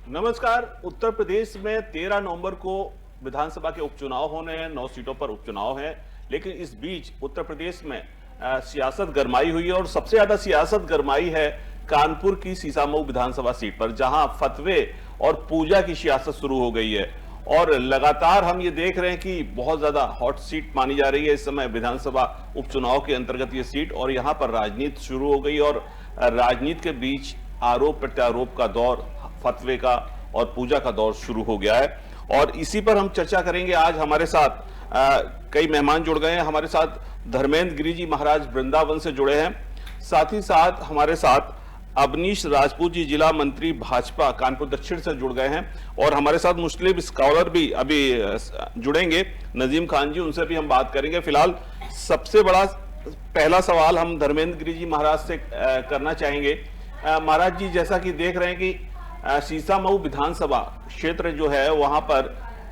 नमस्कार। उत्तर प्रदेश में 13 नवंबर को विधानसभा के उपचुनाव होने हैं, 9 सीटों पर उपचुनाव है। लेकिन इस बीच उत्तर प्रदेश में सियासत गरमाई हुई है और सबसे ज्यादा सियासत गरमाई है कानपुर की सीसामऊ विधानसभा सीट पर, जहां फतवे और पूजा की सियासत शुरू हो गई है। और लगातार हम ये देख रहे हैं कि बहुत ज्यादा हॉट सीट मानी जा रही है इस समय विधानसभा उपचुनाव के अंतर्गत ये सीट, और यहां पर राजनीति शुरू हो गई। और राजनीति के बीच आरोप प्रत्यारोप का दौर, फतवे का और पूजा का दौर शुरू हो गया है। और इसी पर हम चर्चा करेंगे। आज हमारे साथ कई मेहमान जुड़ गए हैं। हमारे साथ धर्मेंद्र गिरी जी महाराज वृंदावन से जुड़े हैं। साथ ही साथ हमारे साथ अवनीश राजपूत जी जिला मंत्री भाजपा कानपुर दक्षिण से जुड़ गए हैं। और हमारे साथ मुस्लिम स्कॉलर भी अभी जुड़ेंगे, नजीम खान जी, उनसे भी हम बात करेंगे। फिलहाल सबसे बड़ा पहला सवाल हम धर्मेंद्र गिरी जी महाराज से करना चाहेंगे। महाराज जी, जैसा कि देख रहे हैं कि सीसामऊ विधानसभा क्षेत्र जो है वहां पर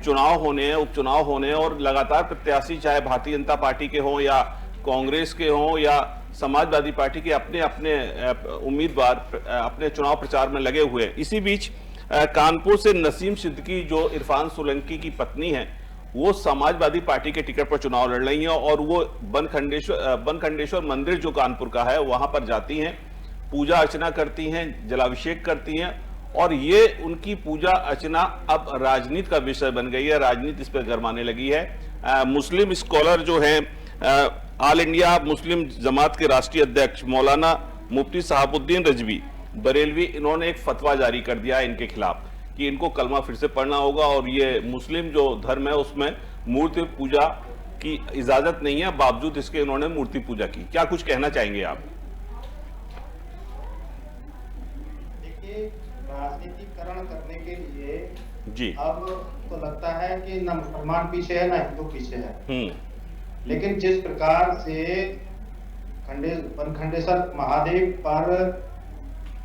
चुनाव होने हैं, उपचुनाव होने हैं, और लगातार प्रत्याशी चाहे भारतीय जनता पार्टी के हों या कांग्रेस के हों या समाजवादी पार्टी के अपने अपने उम्मीदवार अपने चुनाव प्रचार में लगे हुए हैं। इसी बीच कानपुर से नसीम सिद्दीकी जो इरफान सोलंकी की पत्नी है, वो समाजवादी पार्टी के टिकट पर चुनाव लड़ रही हैं और वो बनखंडेश्वर मंदिर जो कानपुर का है वहां पर जाती हैं, पूजा अर्चना करती हैं, जलाभिषेक करती हैं। और ये उनकी पूजा अर्चना अब राजनीति का विषय बन गई है, राजनीति इस पर गरमाने लगी है। मुस्लिम स्कॉलर जो हैं, ऑल इंडिया मुस्लिम जमात के राष्ट्रीय अध्यक्ष मौलाना मुफ्ती साहबुद्दीन रिजवी बरेलवी, इन्होंने एक फतवा जारी कर दिया है इनके खिलाफ कि इनको कलमा फिर से पढ़ना होगा और ये मुस्लिम जो धर्म है उसमें मूर्ति पूजा की इजाजत नहीं है, बावजूद इसके इन्होंने मूर्ति पूजा की। क्या कुछ कहना चाहेंगे आप? राजनीतिकरण करने के लिए जी अब तो लगता है कि ना मुसलमान पीछे है ना हिंदू पीछे है। लेकिन जिस प्रकार से बनखंडेश्वर महादेव पर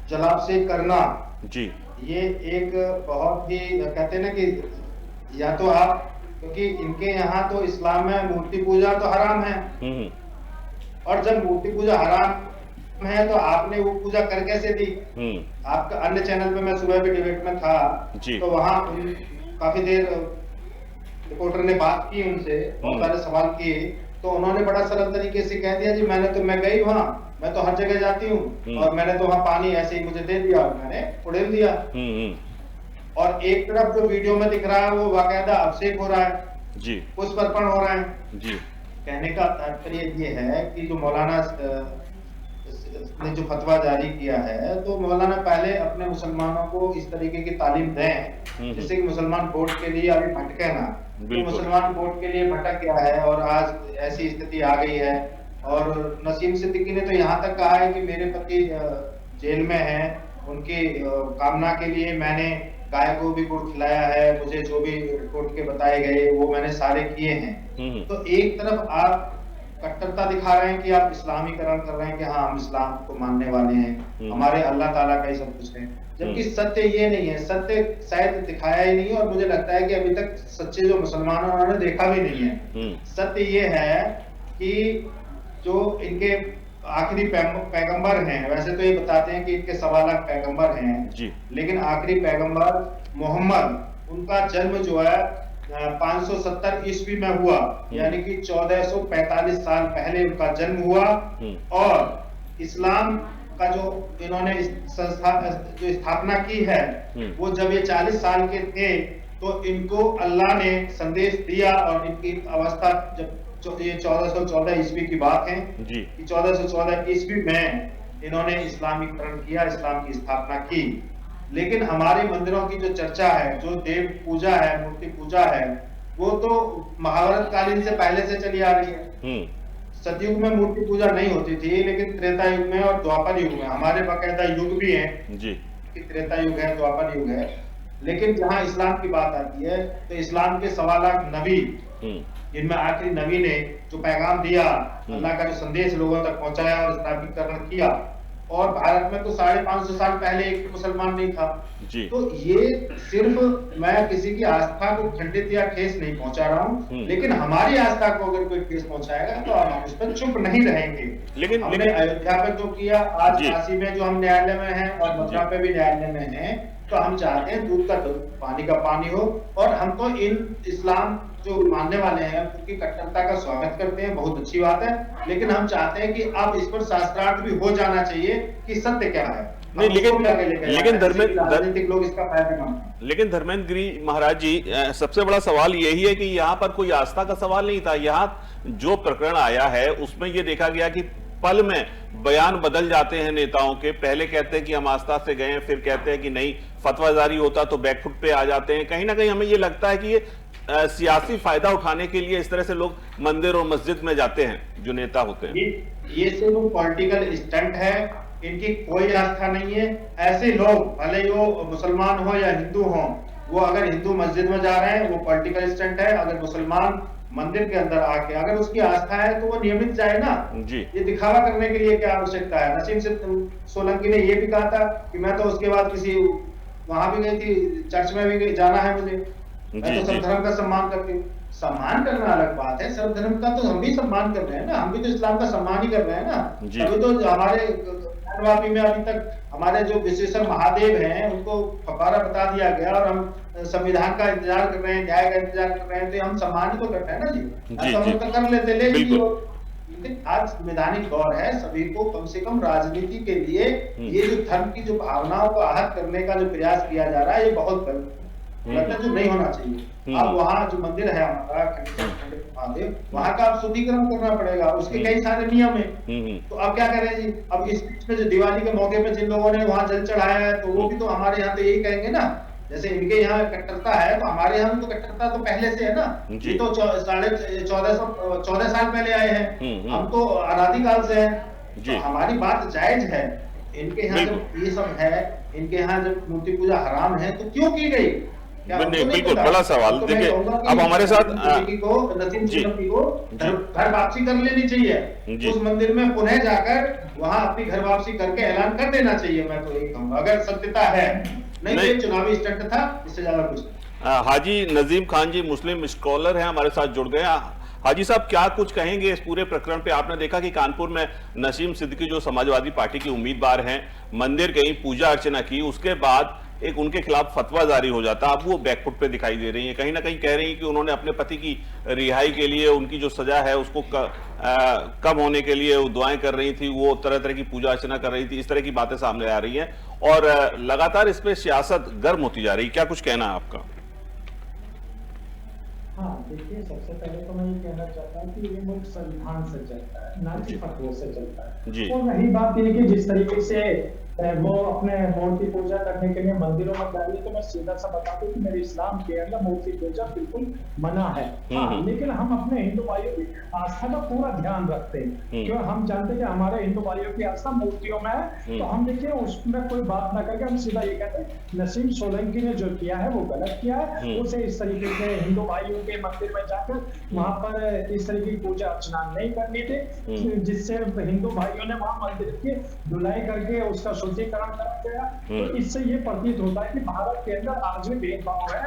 जलाभिषेक करना जी, ये एक बहुत ही कहते हैं ना कि या तो आप, क्योंकि इनके यहाँ तो इस्लाम में मूर्ति पूजा तो हराम है, और जब मूर्ति पूजा हराम है तो आपने वो पूजा कर कैसे दी? आपका अन्य चैनल पे मैं सुबह भी डिबेट में था तो वहां काफी देर रिपोर्टर ने बात की, उनसे बहुत सारे सवाल किए, तो उन्होंने बड़ा सरल तरीके से कह दिया, जी मैं गई वहां, मैं तो हर जगह जाती हूँ और मैंने तो वहां पानी ऐसे ही मुझे दे दिया और मैंने उड़ेल दिया। और एक तरफ जो वीडियो में दिख रहा है वो बाकायदा अभिषेक हो रहा है जी, पुष्प अर्पण हो रहा है जी। कहने का तात्पर्य ये है कि जो मौलाना ने जो फतवा जारी किया है, तो मौलाना पहले अपने मुसलमानों को इस तरीके की तालीम दें जिससे कि मुसलमान वोट के लिए अभी भटके ना। तो मुसलमान वोट के लिए भटक गया है और आज ऐसी स्थिति आ गई है। और नसीम सिद्दीकी ने तो यहाँ तक कहा है कि मेरे पति जेल में हैं, उनकी कामना के लिए मैंने गाय को भी गुड़ खिलाया है, मुझे जो भी रिपोर्ट के बताए गए वो मैंने सारे किए हैं। तो एक तरफ आप कट्टरता दिखा रहे हैं कि आप इस्लामीकरण कर रहे हैं कि हाँ हम इस्लाम को मानने वाले हैं, हमारे अल्लाह ताला का ही सब कुछ है, जबकि सत्य ये नहीं है। सत्य शायद दिखाया ही नहीं है और मुझे लगता है कि अभी तक सच्चे जो मुसलमान हैं उन्होंने देखा भी नहीं है। सत्य ये है कि जो इनके आखिरी पैगंबर हैं, वैसे तो ये बताते हैं कि इनके 1.25 लाख पैगंबर हैं जी, लेकिन आखिरी पैगंबर मोहम्मद, उनका जन्म जो है 570 ईस्वी में हुआ, यानी कि 1445 साल पहले उनका जन्म हुआ। और इस्लाम का जो इन्होंने जो स्थापना की है वो जब ये 40 साल के थे तो इनको अल्लाह ने संदेश दिया, और इनकी अवस्था जब ये 1414 ईस्वी की बात है जी, कि 1414 ईस्वी में इन्होंने इस्लामीकरण किया, इस्लाम की स्थापना की। लेकिन हमारे मंदिरों की जो चर्चा है, जो देव पूजा है, मूर्ति पूजा है, वो तो महाभारत कालीन से पहले से चली आ रही है। सतयुग में मूर्ति पूजा नहीं होती थी, लेकिन त्रेता युग में और द्वापर युग में, हमारे बाकायदा युग भी हैं जी, कि त्रेता युग है, द्वापर युग है। लेकिन जहाँ इस्लाम की बात आती है तो इस्लाम के 1.25 लाख नबी, जिनमें आखिरी नबी ने जो पैगाम दिया, अल्लाह का जो संदेश लोगों तक पहुंचाया और स्थापितकरण किया, और भारत में तो 550 साल पहले एक मुसलमान नहीं था जी। तो ये सिर्फ मैं किसी की आस्था को खंडित या ठेस नहीं पहुंचा रहा हूँ, लेकिन हमारी आस्था को अगर कोई ठेस पहुंचाएगा तो हम उस पर चुप नहीं रहेंगे। लेकिन हमने अयोध्या में जो किया, आज काशी में जो हम न्यायालय में हैं और मथुरा पे भी न्यायालय में हैं, तो हम चाहते हैं दूध का दूध, पानी का पानी हो। और हम तो इन इस्लाम जो मानने वाले हैं उनकी कट्टरता का स्वागत करते हैं, बहुत अच्छी बात है, लेकिन हम चाहते हैं कि अब इस पर शास्त्रार्थ भी हो जाना चाहिए कि सत्य क्या है। नहीं, लेकिन राजनीतिक लोग इसका फायदा मानते हैं। लेकिन धर्मेंद्र गिरी महाराज जी, सबसे बड़ा सवाल यही है कि यहाँ पर कोई आस्था का सवाल नहीं था। यहाँ जो प्रकरण आया है उसमें ये देखा गया कि पल में बयान बदल जाते हैं नेताओं के। पहले कहते हैं कि हम आस्था से गए, फिर कहते हैं कि नहीं, फतवा जारी होता तो बैकफुट पे आ जाते हैं। कहीं ना कहीं हमें ये लगता है कि ये सियासी फायदा उठाने के लिए इस तरह से लोग मंदिर और मस्जिद में जाते हैं, जो नेता होते हैं। ये सिर्फ पॉलिटिकल स्टंट है, इनकी कोई आस्था नहीं है। ऐसे लोग भले ही वो मुसलमान हो या हिंदू हो, वो अगर हिंदू मस्जिद में जा रहे हैं वो पॉलिटिकल स्टंट है। अगर मुसलमान मंदिर के अंदर आके अगर उसकी आस्था है तो वो नियमित जाए ना जी। ये दिखावा करने के लिए क्या आवश्यकता है। नसीम सोलंकी ने ये भी कहा था कि मैं तो उसके बाद किसी वहां भी गई थी, चर्च में भी जाना है मुझे, मैं तो सब धर्म का सम्मान करती हूँ। सम्मान करना अलग बात है, सर्व धर्म का तो हम भी सम्मान कर रहे हैं ना, हम भी तो इस्लाम का सम्मान ही कर रहे हैं ना। अभी तो हमारे वापी में अभी तक हमारे जो विशेषण महादेव हैं उनको फकारा बता दिया गया और हम संविधान का इंतजार कर रहे हैं, न्याय का इंतजार कर रहे हैं, तो हम सम्मान ही तो कर रहे हैं ना जी। हम तो कर लेते, लेकिन आज संवैधानिक दौर है, सभी को कम से कम राजनीति के लिए ये जो धर्म की जो भावनाओं को आहत करने का जो प्रयास किया जा रहा है ये बहुत गलत जो नहीं होना चाहिए। अब वहाँ जो मंदिर है हमारा खंडित महादेव, वहाँ का अब शुद्धिकरण करना पड़ेगा, उसके कई सारे नियम है। तो अब क्या करें जी, अब इस बीच में जो दिवाली के मौके पे जिन लोगों ने वहाँ जल चढ़ाया है तो वो भी तो हमारे यहाँ तो यही कहेंगे ना, जैसे इनके यहाँ कट्टरता है तो हमारे यहाँ तो कट्टरता तो पहले से है ना। ये तो 1400 साल पहले आए हैं, हम तो अनादिकाल से हैं, तो हमारी बात जायज है। इनके यहाँ जब ये सब है, इनके यहाँ जब मूर्ति पूजा हराम है तो क्यों की गई? बिल्कुल बड़ा सवाल। देखिए अब हमारे साथ घर वापसी कर लेनी चाहिए, उस मंदिर में पुनः जाकर वहां अपनी घर वापसी करके ऐलान कर देना चाहिए। मैं तो यही कहूंगा, अगर सत्यता है, नहीं तो चुनावी स्टंट था, इससे ज्यादा कुछ नहीं। हाजी नजीम खान जी मुस्लिम स्कॉलर हैं, हमारे साथ जुड़ गए। हाजी साहब, क्या कुछ कहेंगे इस पूरे प्रकरण पे? आपने देखा कि कानपुर में नसीम सिद्दीकी जो समाजवादी पार्टी के उम्मीदवार हैं, मंदिर कहीं पूजा अर्चना की, उसके बाद एक उनके खिलाफ फतवा जारी हो जाता, अब वो बैकफुट पे दिखाई दे रही है। कहीं ना कहीं कह रही है कि उन्होंने अपने पति की रिहाई के लिए, उनकी जो सजा है उसको कम होने के लिए वो दुआएं कर रही थी, वो तरह तरह की पूजा अर्चना कर रही थी। इस तरह की बातें सामने आ रही हैं और लगातार इस पे सियासत गर्म होती जा रही है। क्या कुछ कहना है आपका? हाँ देखिए, सबसे पहले तो मैं ये कहना चाहता हूँ कि ये मुल्क संविधान से चलता है, ना कि फतवे से चलता है। और रही बात ये कि जिस तरीके से वो अपने मूर्ति पूजा करने के लिए मंदिरों में जा रही है, तो मैं सीधा सा बता दूं कि मेरे इस्लाम के अंदर मूर्ति पूजा बिल्कुल मना है। हाँ, लेकिन हम अपने हिंदू भाइयों की आस्था का पूरा ध्यान रखते हैं, क्योंकि हम जानते हैं कि हमारे हिंदू भाइयों की आस्था मूर्तियों में है। तो हम देखिए उसमें कोई बात ना करके हम सीधा ये कहते हैं नसीम सोलंकी ने जो किया है वो गलत किया है। उसे इस तरीके से हिंदू भाइयों के मंदिर में जाकर वहां पर इस तरीके की पूजा अर्चना नहीं करनी थी, जिससे हिंदू भाइयों ने वहां मंदिर की धुलाई करके उसका शुद्धिकरण करा गया। तो इससे ये प्रतीत होता है कि भारत के अंदर आज भी भेदभाव है।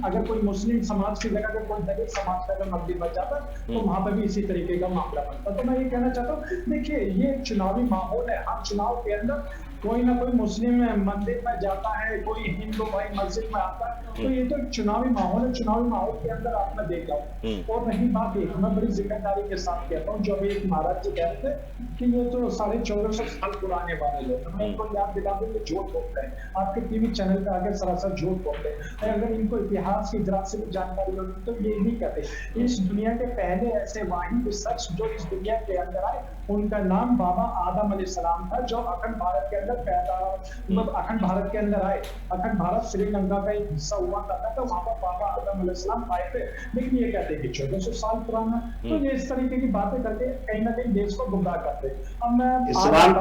अगर कोई मुस्लिम समाज की जगह कोई दलित समाज का अगर मंदिर बन जाता तो वहां पर भी इसी तरीके का मामला बनता। तो मैं ये कहना चाहता हूँ, देखिए ये चुनावी माहौल है, हम चुनाव के अंदर कोई ना कोई मुस्लिम मंदिर में जाता है, कोई हिंदू भाई मस्जिद में आता है, तो ये तो चुनावी माहौल है। चुनावी माहौल के अंदर आप मैं देख रहा हूँ। और रही बात एक, मैं बड़ी जिम्मेदारी के साथ कहता हूँ, जो अभी एक महाराज जी कह रहे थे कि ये तो 1450 साल पुराने वाले लोग, मैं इनको याद दिला दूं कि झूठ बोलते हैं, आपके टीवी चैनल पे आकर सरासर झूठ बोलते हैं। अगर इनको इतिहास की जरा से जानकारी होती तो ये नहीं कहते। इस दुनिया के पहले ऐसे वाहिद शख्स जो इस दुनिया के अंदर आए, उनका नाम बाबा आदम अलैहिस्सलाम था, जो अखंड भारत के अंदर पैदा, मतलब अखंड भारत के अंदर आए। अखंड भारत श्रीलंका का एक हिस्सा हुआ करता था, वहां पर बाबा आदम अलैहिस्सलाम आए थे। लेकिन ये कहते हैं कि 1400 साल पुराना, तो ये इस तरीके की बातें करके कहीं ना कहीं देश को गुमराह करते। अब मैं इस्लाम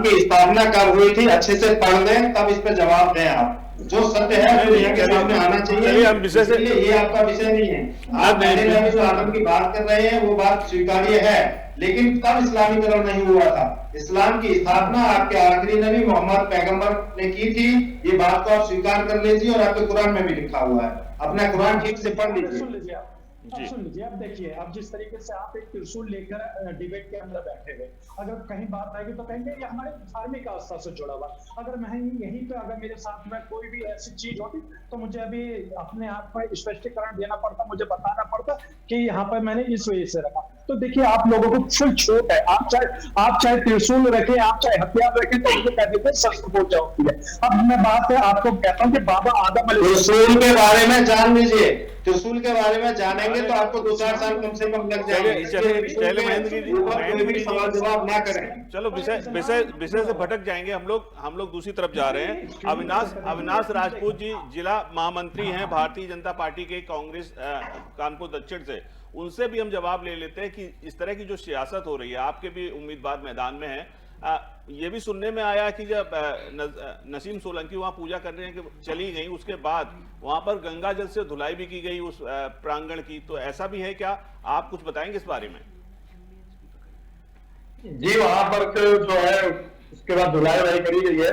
की स्थापना कब हुई थी, अच्छे से पढ़ लें, तब इस पे जवाब दें। आप जो सत्य है दुनिया के सामने आना चाहिए। हम विषय से, ये आपका विषय नहीं है। आप पहले जो आदम की बात कर रहे हैं वो बात स्वीकार्य है, लेकिन तब इस्लामीकरण नहीं हुआ था। इस्लाम की स्थापना आपके आखिरी नबी मोहम्मद पैगंबर ने की थी। ये बात को आप स्वीकार कर लीजिए और आपके कुरान में भी लिखा हुआ है। अपना कुरान ठीक से पढ़ लीजिए। अब सुन लीजिए, अब देखिए, अब जिस तरीके से आप एक त्रिशूल लेकर डिबेट के अंदर बैठे हुए, अगर कहीं बात आएगी तो कहेंगे ये हमारे धार्मिक आस्था से जुड़ा हुआ। अगर मैं यहीं पे अगर मेरे साथ में कोई भी ऐसी चीज होती तो मुझे अभी अपने आप में स्पष्टीकरण देना पड़ता, मुझे बताना पड़ता कि यहाँ पर मैंने इस वजह से रखा। तो देखिए, आप लोगों को फुल छूट है, आप चाहे त्रिशूल रखें, आप चाहे हथियार रखें, तो उनको कह देते हैं शस्त्र पूजा होती है। अब मैं बात आपको कहता हूँ कि बाबा आदम त्रिशूल के बारे में जान लीजिए, त्रिशूल के बारे में जानेंगे तो आपको 2-4 साल कम से कम लग जाएंगे। चलिए महेंद्र जी, सवाल जवाब ना करें। चलो विषय से भटक जाएंगे हम लोग दूसरी तरफ जा रहे हैं। अविनाश राजपूत जी जिला महामंत्री हैं भारतीय जनता पार्टी के कांग्रेस कानपुर दक्षिण से, उनसे भी हम जवाब ले लेते हैं कि इस तरह की जो सियासत हो रही है, आपके भी उम्मीदवार मैदान में है, ये भी सुनने में आया कि जब नसीम सोलंकी वहां पूजा करने के चली गई, उसके बाद वहां पर गंगा जल से धुलाई भी की गई उस प्रांगण की, तो ऐसा भी है क्या? आप कुछ बताएंगे इस बारे में? जी, वहां पर जो है उसके बाद धुलाई वुलाई करी गई है।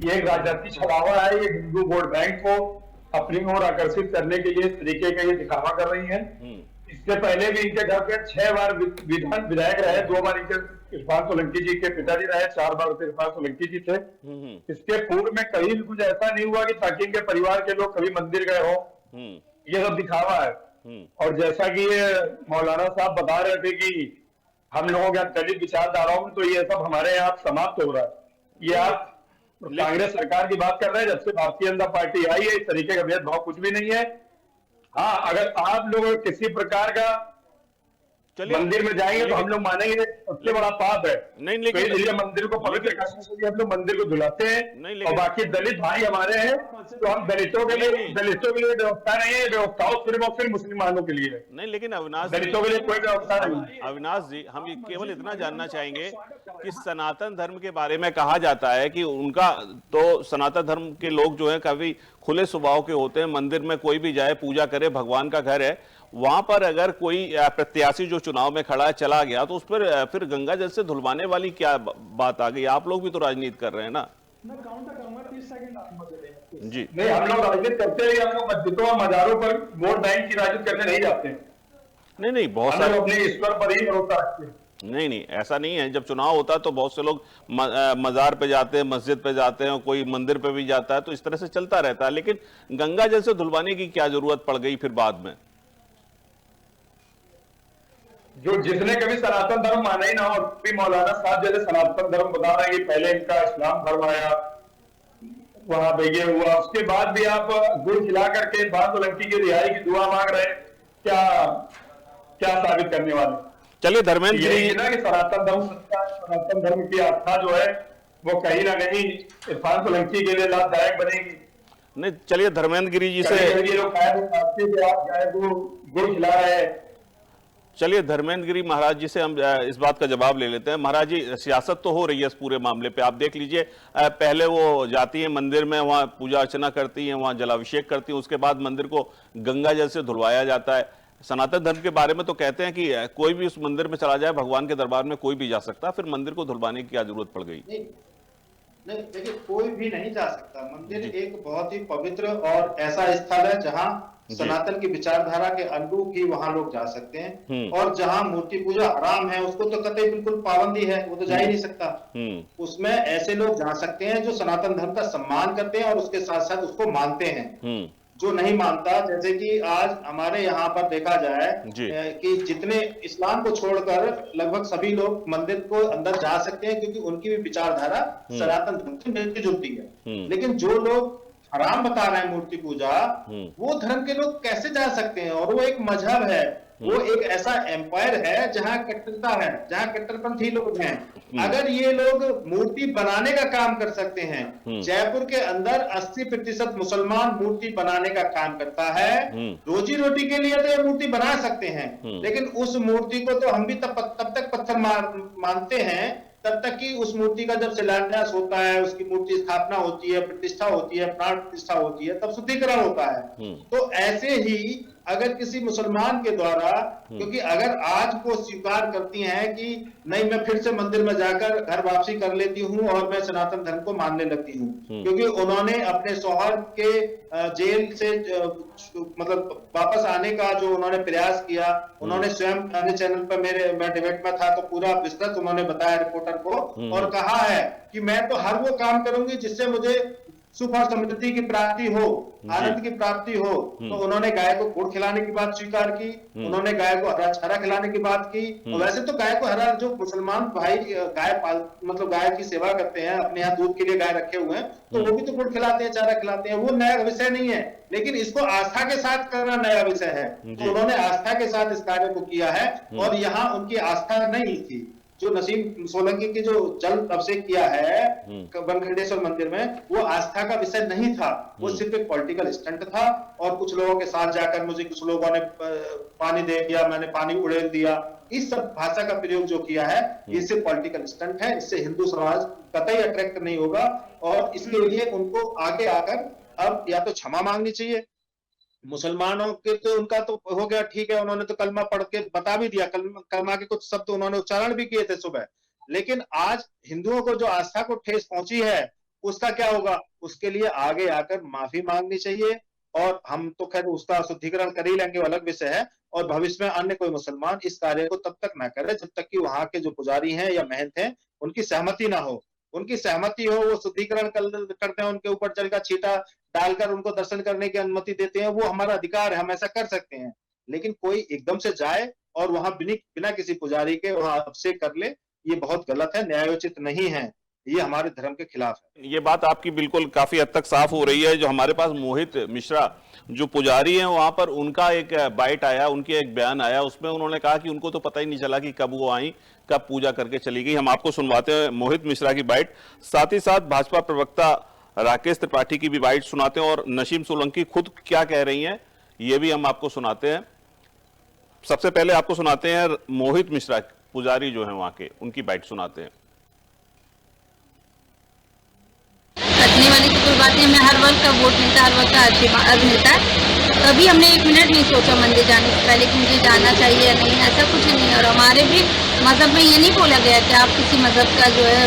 ये एक राजनीतिक छलावा है, ये हिंदू वोट बैंक को अपनी ओर आकर्षित करने के लिए इस तरीके का ये दिखावा कर रही है। इससे पहले भी इनके घर पे 6 बार विधायक रहे, 2 बार इनके इरफान सोलंकी जी के पिताजी रहे, 4 बार इरफान सोलंकी जी थे। इसके पूर्व में कहीं भी कुछ ऐसा नहीं हुआ कि ताकि इनके परिवार के लोग कभी मंदिर गए हो। ये सब दिखावा है। और जैसा कि ये मौलाना साहब बता रहे थे कि हम लोगों के दलित विचारधाराओं में, तो ये सब हमारे यहाँ समाप्त हो रहा है। ये आप कांग्रेस सरकार की बात कर रहे हैं, जब से भारतीय जनता पार्टी आई है, इस तरीके का भेदभाव कुछ भी नहीं है। हाँ, अगर आप लोग किसी प्रकार का मंदिर में जाएंगे तो हम लोग मानेंगे सबसे बड़ा पाप है। नहीं, लेकिन मंदिर को पवित्र करने के लिए हम लोग मंदिर को धुलाते हैं। और बाकी दलित भाई हमारे हैं, तो हम दलितों के लिए व्यवस्था नहीं है, व्यवस्थाओं सिर्फ और सिर्फ मुसलमानों के लिए है। नहीं, लेकिन अविनाश, दलितों के लिए कोई व्यवस्था नहीं। अविनाश जी, हम ये केवल इतना जानना चाहेंगे कि सनातन धर्म के बारे में कहा जाता है कि उनका तो सनातन धर्म के लोग जो है काफी खुले स्वभाव के होते हैं, मंदिर में कोई भी जाए पूजा करे, भगवान का घर है। वहां पर अगर कोई प्रत्याशी जो चुनाव में खड़ा है चला गया तो उस पर फिर गंगा जल से धुलवाने वाली क्या बात आ गई? आप लोग भी तो राजनीति कर रहे हैं ना। मैं काउंटर करूंगा, 30 सेकंड आप मुझे दें। जी नहीं, हम लोग राजनीति करते हैं, हम लोग मस्जिदों और मजारों पर वोट बैंक की राजनीति करने नहीं जाते। नहीं, बहुत सारे अपने ईश्वर पर ही भरोसा रखते हैं। नहीं, ऐसा नहीं है। जब चुनाव होता है तो बहुत से लोग मजार पे जाते हैं, मस्जिद पे जाते हैं, कोई मंदिर पे भी जाता है, तो इस तरह से चलता रहता है। लेकिन गंगा जल से धुलवाने की क्या जरूरत पड़ गई फिर बाद में? जो जिसने कभी सनातन धर्म माना ही ना हो, भी मौलाना साहब जैसे सनातन धर्म बता रहे हैं कि पहले इनका इस्लाम धर्म आया, वहां पे ये हुआ, उसके बाद भी आप गुड़ खिला करके इरफान सोलंकी की रिहाई की दुआ मांग रहे हैं, क्या साबित करने वाले? चलिए धर्मेंद्र जी, ना कि सनातन धर्म की आस्था जो है वो कहीं ना कहीं इरफान सोलंकी के लिए लाभदायक बनेगी। नहीं, चलिए धर्मेंद्र गिरी जी से गुड़ खिला रहे हैं। चलिए धर्मेंद्र गिरी महाराज जी से हम इस बात का जवाब ले लेते हैं। महाराज जी, सियासत तो हो रही है इस पूरे मामले पे, आप देख लीजिए, पहले वो जाती है मंदिर में, वहां पूजा अर्चना करती है, वहां जलाभिषेक करती है, उसके बाद मंदिर को गंगा जल से धुलवाया जाता है। सनातन धर्म के बारे में तो कहते हैं कि कोई भी उस मंदिर में चला जाए, भगवान के दरबार में कोई भी जा सकता, फिर मंदिर को धुलवाने की क्या जरूरत पड़ गई? नहीं, देखिए, कोई भी नहीं जा सकता। मंदिर एक बहुत ही पवित्र और ऐसा स्थल है जहाँ सनातन की विचारधारा के अनुरूप ही वहां लोग जा सकते हैं। और जहां मूर्ति पूजा हराम है उसको तो कतई बिल्कुल पाबंदी है, वो तो जा ही नहीं सकता। उसमें ऐसे लोग जा सकते हैं जो सनातन धर्म का सम्मान करते हैं और उसके साथ साथ उसको मानते हैं। जो नहीं मानता, जैसे कि आज हमारे यहाँ पर देखा जाए कि जितने इस्लाम को छोड़कर लगभग सभी लोग मंदिर को अंदर जा सकते हैं, क्योंकि उनकी भी विचारधारा सनातन धर्म से मिलती जुलती है। लेकिन जो लोग हराम बता रहे हैं मूर्ति पूजा, वो धर्म के लोग कैसे जा सकते हैं? और वो एक मजहब है, वो एक ऐसा एम्पायर है जहां कट्टरता है, जहां कट्टरपंथी लोग हैं। अगर ये लोग मूर्ति बनाने का काम कर सकते हैं, जयपुर के अंदर 80% मुसलमान मूर्ति बनाने का काम करता है, रोजी रोटी के लिए तो ये मूर्ति बना सकते हैं। लेकिन उस मूर्ति को तो हम भी तब तक पत्थर मानते हैं तब तक कि उस मूर्ति का जब शिलान्यास होता है, उसकी मूर्ति स्थापना होती है, प्रतिष्ठा होती है, प्राण प्रतिष्ठा होती है, तब शुद्धिकरण होता है। तो ऐसे ही अगर किसी मुसलमान के द्वारा, क्योंकि अगर आज वो स्वीकार करती हैं कि नहीं मैं फिर से मंदिर में जाकर घर वापसी कर लेती हूं और मैं सनातन धर्म को मानने लगती हूं, क्योंकि उन्होंने अपने शौहर के जेल से मतलब वापस आने का जो उन्होंने प्रयास किया, उन्होंने स्वयं अपने चैनल पर मैं डिबेट में था तो पूरा विस्तृत उन्होंने बताया रिपोर्टर को, और कहा है कि मैं तो हर वो काम करूंगी जिससे मुझे सुख और समृद्धि की प्राप्ति हो, आनंद की प्राप्ति हो। तो उन्होंने गाय को गुड़ खिलाने की बात स्वीकार की, उन्होंने गाय को हरा चारा खिलाने की बात की। और वैसे तो गाय को हरा, जो मुसलमान भाई गाय मतलब गाय की सेवा करते हैं, अपने यहाँ दूध के लिए गाय रखे हुए हैं, तो वो भी तो गुड़ खिलाते हैं, चारा खिलाते हैं, वो नया विषय नहीं है। लेकिन इसको आस्था के साथ करना नया विषय है। तो उन्होंने आस्था के साथ इस कार्य को किया है, और यहाँ उनकी आस्था नहीं थी। जो नसीम सोलंकी की जो जल अभिषेक किया है बनखंडेश्वर मंदिर में, वो आस्था का विषय नहीं था, वो सिर्फ एक पॉलिटिकल स्टंट था। और कुछ लोगों के साथ जाकर मुझे कुछ लोगों ने पानी दे दिया, मैंने पानी उड़ेल दिया, इस सब भाषा का प्रयोग जो किया है, ये सिर्फ पॉलिटिकल स्टंट है। इससे हिंदू समाज कतई अट्रैक्ट नहीं होगा, और इसके लिए उनको आगे आकर अब या तो क्षमा मांगनी चाहिए। मुसलमानों के तो उनका तो हो गया, ठीक है, उन्होंने तो कलमा पढ़ के बता भी दिया, कलमा के कुछ शब्द उन्होंने उच्चारण भी किए थे सुबह। लेकिन आज हिंदुओं को जो आस्था को ठेस पहुंची है, उसका क्या होगा? उसके लिए आगे आकर माफी मांगनी चाहिए। और हम तो खैर उसका शुद्धिकरण कर ही लेंगे, अलग विषय है। और भविष्य में अन्य कोई मुसलमान इस कार्य को तब तक ना करे जब तक कि वहां के जो पुजारी हैं या महंत हैं, उनकी सहमति ना हो। उनकी सहमति हो, वो शुद्धिकरण करते हैं, उनके ऊपर जल का छींटा डालकर उनको दर्शन करने की अनुमति देते हैं, वो हमारा अधिकार है, हम ऐसा कर सकते हैं। लेकिन कोई एकदम से जाए और वहां बिना किसी पुजारी के वहां अभिषेक कर ले, ये बहुत गलत है, न्यायोचित नहीं है, ये हमारे धर्म के खिलाफ है। ये बात आपकी बिल्कुल काफी हद तक साफ हो रही है। जो हमारे पास मोहित मिश्रा जो पुजारी हैं, वहां पर उनका एक बाइट आया, उनके एक बयान आया, उसमें उन्होंने कहा कि उनको तो पता ही नहीं चला कि कब वो आई, कब पूजा करके चली गई। हम आपको सुनवाते हैं मोहित मिश्रा की बाइट, साथ ही साथ भाजपा प्रवक्ता राकेश त्रिपाठी की भी बाइट सुनाते हैं, और नसीम सोलंकी खुद क्या कह रही हैं ये भी हम आपको सुनाते हैं। सबसे पहले आपको सुनाते हैं मोहित मिश्रा पुजारी जो है वहां के, उनकी बाइट सुनाते हैं। कटने वाली तो कोई बात नहीं, हमें हर वर्ग का वोट मिलता है, हर वर्ग का आशीर्वाद मिलता है। कभी हमने एक मिनट नहीं सोचा मंदिर जाने से पहले कि मुझे जाना चाहिए या नहीं, ऐसा कुछ नहीं है। और हमारे भी मजहब में ये नहीं बोला गया कि आप किसी मजहब का जो है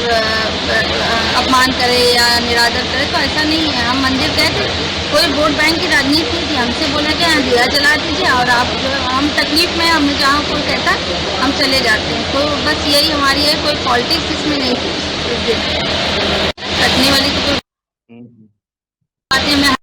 अपमान करें या निरादर करें, तो ऐसा नहीं है। हम मंदिर गए थे, कोई वोट बैंक की राजनीति थी, हमसे बोला गया दिया जला दीजिए और आप जो हम तकलीफ में, हमें जहाँ कोई कहता हम चले जाते हैं। तो बस यही हमारी है, कोई पॉलिटिक्स इसमें नहीं थी। कटने वाली तो कोई बात नहीं।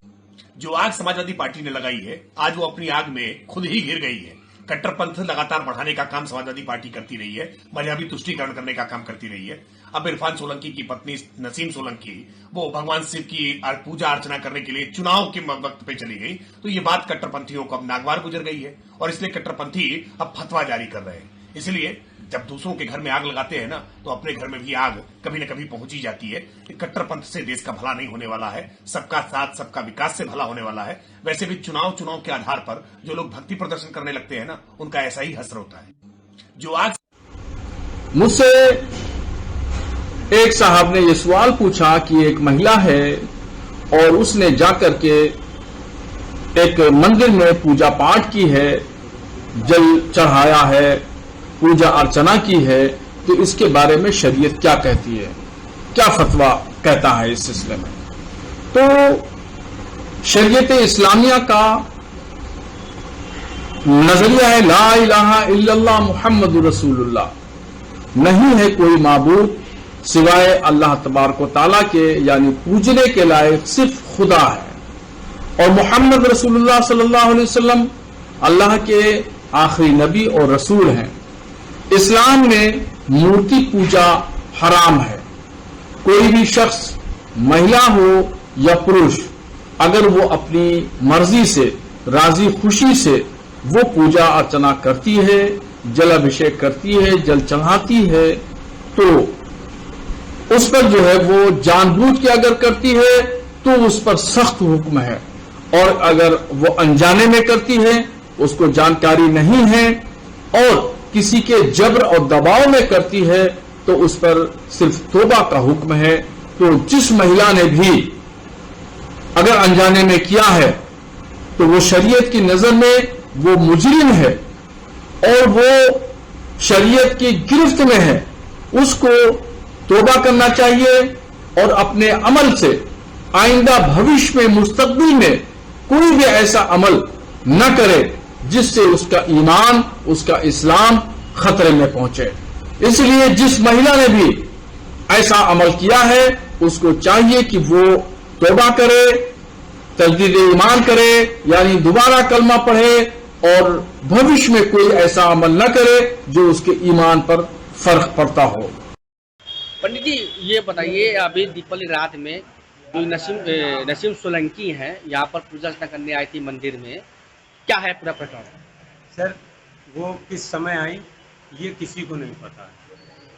जो आग समाजवादी पार्टी ने लगाई है, आज वो अपनी आग में खुद ही घिर गई है। कट्टरपंथ लगातार बढ़ाने का काम समाजवादी पार्टी करती रही है, मजहबी तुष्टीकरण करने का काम करती रही है। अब इरफान सोलंकी की पत्नी नसीम सोलंकी वो भगवान शिव की पूजा अर्चना करने के लिए चुनाव के वक्त पे चली गई, तो ये बात कट्टरपंथियों को अब नागवार गुजर गई है, और इसलिए कट्टरपंथी अब फतवा जारी कर रहे हैं। इसलिए जब दूसरों के घर में आग लगाते हैं ना, तो अपने घर में भी आग कभी न कभी पहुंची जाती है। कट्टरपंथ से देश का भला नहीं होने वाला है, सबका साथ सबका विकास से भला होने वाला है। वैसे भी चुनाव के आधार पर जो लोग भक्ति प्रदर्शन करने लगते हैं ना, उनका ऐसा ही हश्र होता है। जो आग मुझसे एक साहब ने यह सवाल पूछा कि एक महिला है और उसने जाकर के एक मंदिर में पूजा पाठ की है, जल चढ़ाया है, पूजा अर्चना की है, तो इसके बारे में शरीयत क्या कहती है, क्या फतवा कहता है इस सिलसिले में। तो शरीयत इस्लामिया का नजरिया है ला इलाहा इल्लल्लाह मुहम्मदुर रसूलुल्लाह, नहीं है कोई माबूद सिवाय अल्लाह तबारक व तआला के, यानी पूजने के लायक सिर्फ खुदा है। और मोहम्मद रसूलुल्लाह सल्लल्लाहु अलैहि वसल्लम अल्लाह के आखिरी नबी और रसूल हैं। इस्लाम में मूर्ति पूजा हराम है। कोई भी शख्स, महिला हो या पुरुष, अगर वो अपनी मर्जी से, राजी खुशी से वो पूजा अर्चना करती है, जल अभिषेक करती है, जल चढ़ाती है, तो उस पर जो है वो जानबूझ के अगर करती है तो उस पर सख्त हुक्म है। और अगर वो अनजाने में करती है, उसको जानकारी नहीं है और किसी के जबर और दबाव में करती है, तो उस पर सिर्फ तौबा का हुक्म है। तो जिस महिला ने भी अगर अनजाने में किया है, तो वो शरीयत की नजर में वो मुजरिम है और वो शरीयत की गिरफ्त में है, उसको तौबा करना चाहिए और अपने अमल से आइंदा भविष्य में, मुस्तकबिल में कोई भी ऐसा अमल न करे जिससे उसका ईमान, उसका इस्लाम खतरे में पहुंचे। इसलिए जिस महिला ने भी ऐसा अमल किया है उसको चाहिए कि वो तौबा करे, तजदीद ईमान करे, यानी दोबारा कलमा पढ़े और भविष्य में कोई ऐसा अमल न करे जो उसके ईमान पर फर्क पड़ता हो। पंडित जी ये बताइए, अभी दीपावली रात में जो नसीम सोलंकी हैं यहाँ पर पूजा अर्चना करने आई थी मंदिर में, क्या है पूरा प्रकरण? सर वो किस समय आई ये किसी को नहीं पता है,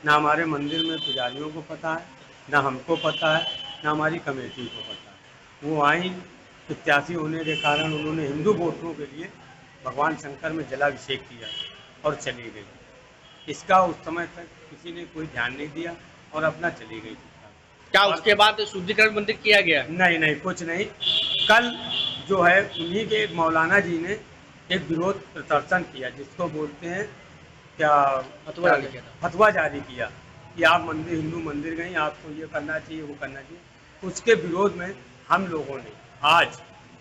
ना हमारे मंदिर में पुजारियों को पता है, ना हमको पता है, ना हमारी कमेटी को पता है। वो आई, प्रत्याशी होने के कारण उन्होंने हिंदू वोटरों के लिए भगवान शंकर में जलाभिषेक किया और चली गई। इसका उस समय तक किसी ने कोई ध्यान नहीं दिया और अपना चली गई। क्या उसके बाद शुद्धिकरण मंदिर किया गया? नहीं नहीं, कुछ नहीं। कल जो है उन्हीं के एक मौलाना जी ने एक विरोध प्रदर्शन किया, जिसको बोलते हैं क्या, फतवा जारी किया कि आप मंदिर, हिंदू मंदिर गए, आपको ये करना चाहिए, वो करना चाहिए। उसके विरोध में हम लोगों ने आज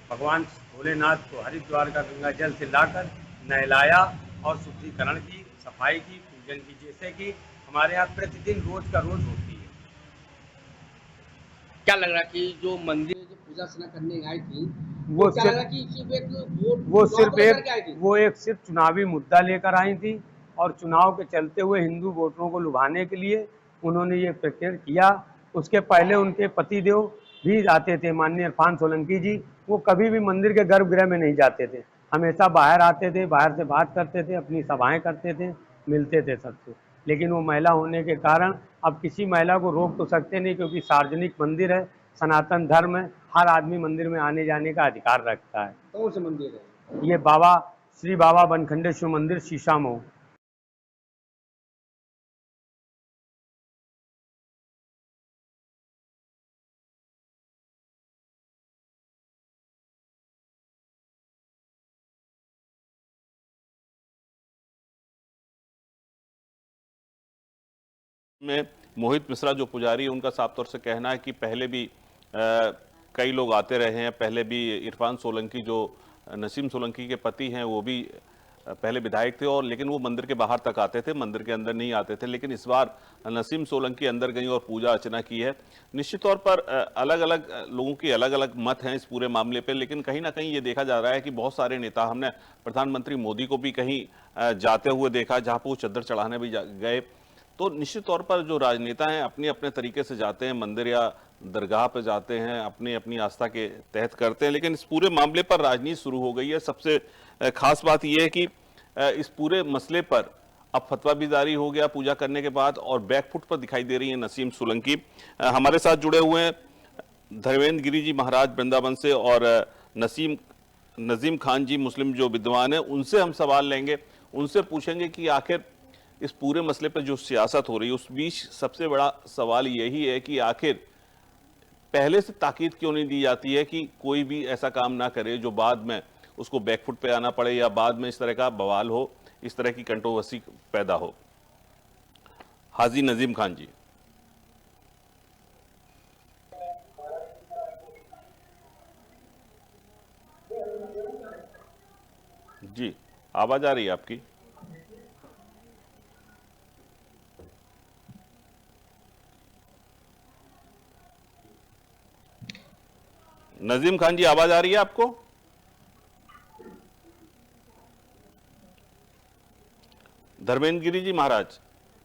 भगवान भोलेनाथ को हरिद्वार का गंगा जल से लाकर नहलाया और शुद्धिकरण की, सफाई की, पूजन की, जैसे कि हमारे यहाँ प्रतिदिन रोज का रोज होती है। क्या लग रहा कि जो मंदिर जो पूजा अर्चना करने आई थी वो क्या लग रहा कि वो सिर्फ चुनावी मुद्दा लेकर आई थी और चुनाव के चलते हुए हिंदू वोटरों को लुभाने के लिए उन्होंने ये प्रकरण किया। उसके पहले उनके पतिदेव भी आते थे, माननीय इरफान सोलंकी जी, वो कभी भी मंदिर के गर्भगृह में नहीं जाते थे, हमेशा बाहर आते थे, बाहर से बात करते थे, अपनी सभाएं करते थे, मिलते थे सबसे। लेकिन वो महिला होने के कारण अब किसी महिला को रोक तो सकते नहीं, क्योंकि सार्वजनिक मंदिर है, सनातन धर्म है, हर आदमी मंदिर में आने जाने का अधिकार रखता है। कौन सा मंदिर है? ये बाबा श्री बाबा बनखंडेश्वर मंदिर, शीशामऊ। में मोहित मिश्रा जो पुजारी, उनका साफ तौर से कहना है कि पहले भी कई लोग आते रहे हैं। पहले भी इरफान सोलंकी जो नसीम सोलंकी के पति हैं वो भी पहले विधायक थे, और लेकिन वो मंदिर के बाहर तक आते थे, मंदिर के अंदर नहीं आते थे। लेकिन इस बार नसीम सोलंकी अंदर गई और पूजा अर्चना की है। निश्चित तौर पर अलग अलग लोगों के अलग अलग मत हैं इस पूरे मामले पर, लेकिन कहीं ना कहीं ये देखा जा रहा है कि बहुत सारे नेता, हमने प्रधानमंत्री मोदी को भी कहीं जाते हुए देखा जहाँ पर वो चद्दर चढ़ाने भी गए। तो निश्चित तौर पर जो राजनेता हैं अपने अपने तरीके से जाते हैं, मंदिर या दरगाह पर जाते हैं, अपनी अपनी आस्था के तहत करते हैं। लेकिन इस पूरे मामले पर राजनीति शुरू हो गई है। सबसे खास बात यह है कि इस पूरे मसले पर अब फतवा भी जारी हो गया पूजा करने के बाद, और बैकफुट पर दिखाई दे रही है नसीम सोलंकी। हमारे साथ जुड़े हुए हैं धर्मेंद्र गिरी जी महाराज वृंदावन से, और नजीम खान जी मुस्लिम जो विद्वान है, उनसे हम सवाल लेंगे, उनसे पूछेंगे कि आखिर इस पूरे मसले पर जो सियासत हो रही है उस बीच सबसे बड़ा सवाल यही है कि आखिर पहले से ताकीद क्यों नहीं दी जाती है कि कोई भी ऐसा काम ना करे जो बाद में उसको बैकफुट पे आना पड़े, या बाद में इस तरह का बवाल हो, इस तरह की कंट्रोवर्सी पैदा हो। हाजी नजीम खान जी। जी आवाज आ रही है आपकी? नजीम खान जी आवाज आ रही है आपको? धर्मेंद्र गिरी जी महाराज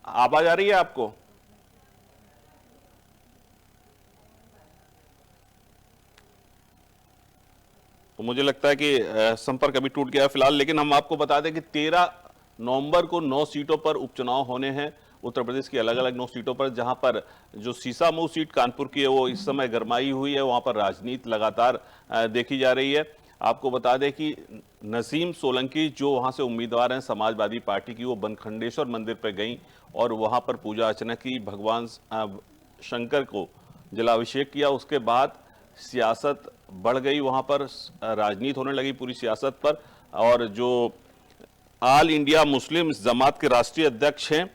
आवाज आ रही है आपको? तो मुझे लगता है कि संपर्क अभी टूट गया है फिलहाल। लेकिन हम आपको बता दें कि 13 नवंबर को 9 सीटों पर उपचुनाव होने हैं उत्तर प्रदेश की, अलग अलग 9 सीटों पर, जहां पर जो शीशामऊ सीट कानपुर की है वो इस समय गरमाई हुई है। वहां पर राजनीति लगातार देखी जा रही है। आपको बता दें कि नसीम सोलंकी जो वहां से उम्मीदवार हैं समाजवादी पार्टी की, वो बनखंडेश्वर मंदिर पर गई और वहां पर पूजा अर्चना की, भगवान शंकर को जलाभिषेक किया। उसके बाद सियासत बढ़ गई, वहां पर राजनीति होने लगी पूरी सियासत पर। और जो ऑल इंडिया मुस्लिम जमात के राष्ट्रीय अध्यक्ष हैं